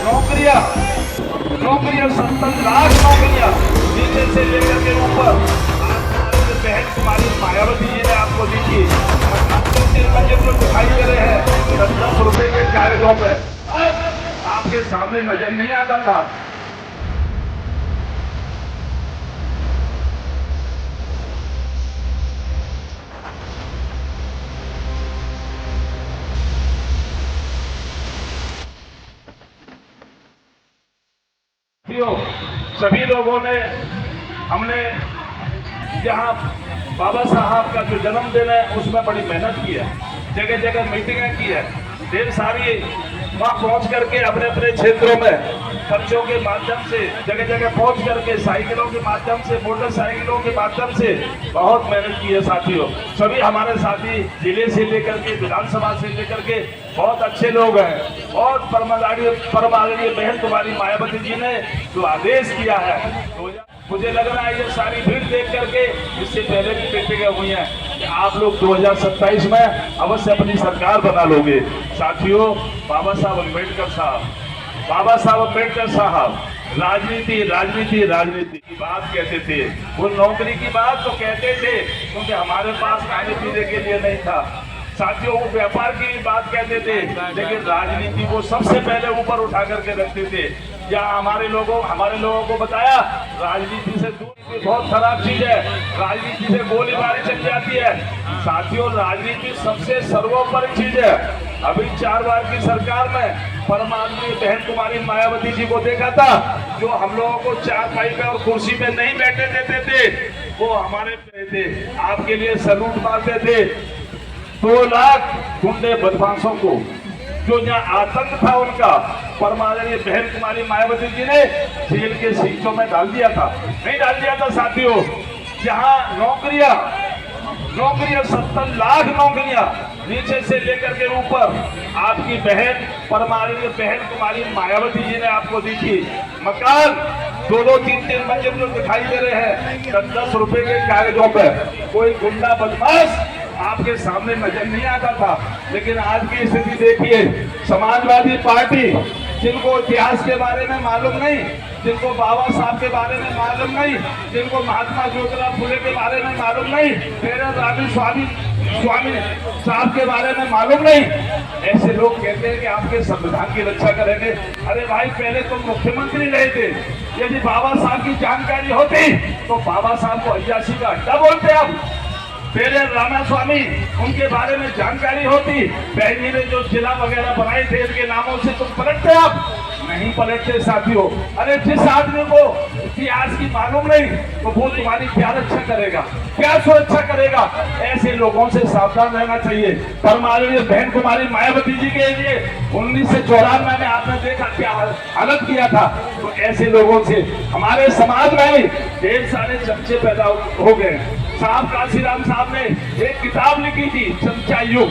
नौकरियां नौकरियां 70 लाख नौकरियां नीचे से लेकर के ऊपर। आज बहन कुमारी मायावती जी ने आपको दी थी, जो दिखाई दे रहे हैं 10-10 रुपए के कागजों पे, आपके सामने नजर नहीं आता था। सभी लोगों ने हमने यहाँ बाबा साहब का जो जन्मदिन है उसमें बड़ी मेहनत की है, जगह जगह मीटिंगें की है, ढेर सारी वहाँ पहुँच करके अपने अपने क्षेत्रों में बच्चों के माध्यम से जगह जगह पहुँच करके साइकिलों के माध्यम से, मोटरसाइकिलों के माध्यम से बहुत मेहनत की है साथियों। सभी हमारे साथी जिले से लेकर के विधानसभा से लेकर के बहुत अच्छे लोग हैं और परम आदरणीय बहन कुमारी मायावती जी ने जो आदेश किया है, तो मुझे लग रहा है ये सारी भीड़ देख करके इससे पहले भी मीटिंगें हुई हैं कि आप लोग 2027 में अवश्य अपनी सरकार बना लोगे। साथियों, बाबा साहब अम्बेडकर साहब राजनीति राजनीति राजनीति की बात कहते थे। वो नौकरी की बात तो कहते थे क्योंकि हमारे पास खाने पीने के लिए नहीं था। साथियों, वो व्यापार की बात कहते थे, लेकिन राजनीति वो सबसे पहले ऊपर उठा करके रखते थे। या हमारे लोगों को बताया राजनीति से दूर बहुत खराब चीज है, राजनीति से गोलीबारी चल जाती है। साथियों, राजनीति सबसे सर्वोपरि चीज है। अभी 4 बार की सरकार में परम आदरणीय बहन कुमारी मायावती जी को देखा था, जो हम लोगों को चारपाई पे और कुर्सी पे नहीं बैठे देते थे, वो हमारे पे थे, आपके लिए सैल्यूट मारते थे। 2 लाख गुंडे बदमाशों को जो यहाँ आतंक था उनका परम आदरणीय बहन कुमारी मायावती जी ने जेल के सीटों में डाल दिया था, नहीं डाल दिया था साथियों। जहाँ नौकरियां 70 लाख नौकरियां नीचे से लेकर के ऊपर आपकी बहन परम आदरणीय बहन कुमारी मायावती जी ने आपको दी थी। मकान 2-2, 3-3 मंजिल जो दिखाई दे रहे हैं 10-10 रुपए के कागजों पे। कोई गुंडा बदमाश आपके सामने नजर नहीं आता था, लेकिन आज की स्थिति देखिए। समाजवादी पार्टी, जिनको इतिहास के बारे में मालूम नहीं, जिनको बाबा साहब के बारे में मालूम नहीं, जिनको महात्मा ज्योतिराव फुले के बारे में मालूम नहीं, पेरेंद्र स्वामी साहब के बारे में मालूम नहीं, ऐसे लोग कहते हैं कि आपके संविधान की रक्षा करेंगे। अरे भाई, पहले तो मुख्यमंत्री रहे थे। यदि बाबा साहब की जानकारी होती तो बाबा साहब को 88 का अड्डा बोलते आप। पहले रामास्वामी, उनके बारे में जानकारी होती, बहनी ने जो जिला वगैरह बनाए थे इनके नामों से, तुम पलटते आप? नहीं पलटते साथियों। अरे जिस आदमी को इतिहास की मालूम नहीं तो वो तुम्हारी क्या रक्षा करेगा, क्या सुरक्षा करेगा? ऐसे लोगों से सावधान रहना चाहिए। परम आदरणीय बहन कुमारी मायावती जी के लिए 1994 में आपने देखा क्या हालत किया था। तो ऐसे लोगों से हमारे समाज में ढेर सारे चमचे पैदा हो गए। साहब काशीराम साहब ने एक किताब लिखी थी, चमचा युग।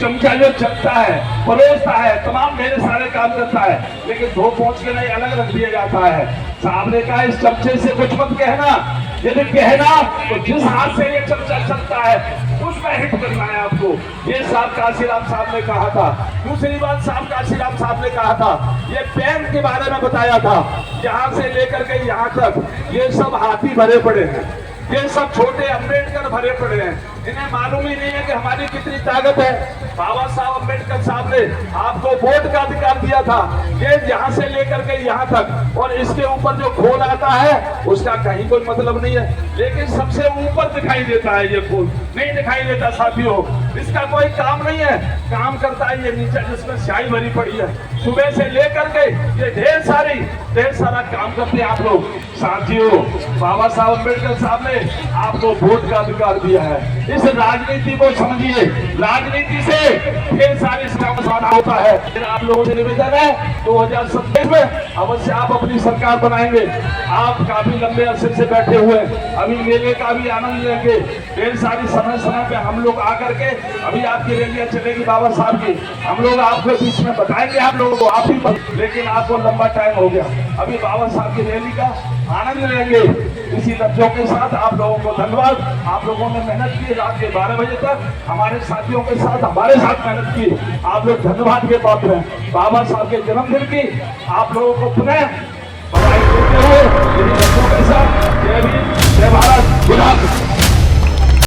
चमचा जो चलता है, परोसता है, तमाम ढेर सारे काम करता है, लेकिन 2 पहुंच के नहीं अलग रख दिया जाता है। साहब ने कहा इस चमचे से कुछ मत कहना, यदि कहना तो जिस हाथ से ये चमचा चलता है उसमें हिट करना है आपको। ये साहब काशीराम साहब ने कहा था। दूसरी बात साहब काशीराम साहब ने कहा था, ये पेन के बारे में बताया था, यहाँ से लेकर के यहाँ तक ये सब हाथी भरे पड़े हैं, ये सब छोटे अम्बेडकर भरे पड़े हैं। इन्हें मालूम ही नहीं है कि हमारी कितनी ताकत है। बाबा साहब अम्बेडकर साहब ने आपको वोट का अधिकार दिया था, ये यहाँ से लेकर के यहाँ तक, और इसके ऊपर जो खोल आता है उसका कहीं कोई मतलब नहीं है, लेकिन सबसे ऊपर दिखाई देता है। ये खोल नहीं दिखाई देता साथियों, इसका कोई काम नहीं है। काम करता है ये नीचे जिसमें स्याही भरी पड़ी है, सुबह से लेकर के ये ढेर सारा काम करते हैं आप लोग। साथियों, बाबा साहब अम्बेडकर साहब ने आपको वोट का अधिकार दिया है। इस राजनीति को समझिए, राजनीति से ढेर सारे समाधान होता है। आप लोगों से निवेदन है 2027 में अवश्य आप अपनी सरकार बनाएंगे। आप काफी लंबे अरसे से बैठे हुए हैं, अभी मेले का भी आनंद लेंगे। ढेर सारी समय समय पे हम लोग आकर के अभी आपकी रैलियां चलेगी बाबा साहब की, हम लोग आपके बीच में बताएंगे आप लोगों को, आप ही लेकिन आपको लंबा टाइम हो गया। अभी बाबा साहब की रैली का आनंद लेंगे इसी लफ्जों के साथ। आप लोगों को धन्यवाद। आप लोगों ने मेहनत की रात के 12 बजे तक, हमारे साथियों के साथ हमारे साथ मेहनत की। आप लोग धन्यवाद के पात्र हैं। बाबा साहब के जन्मदिन की आप लोगों को पुनः बधाई देते हुए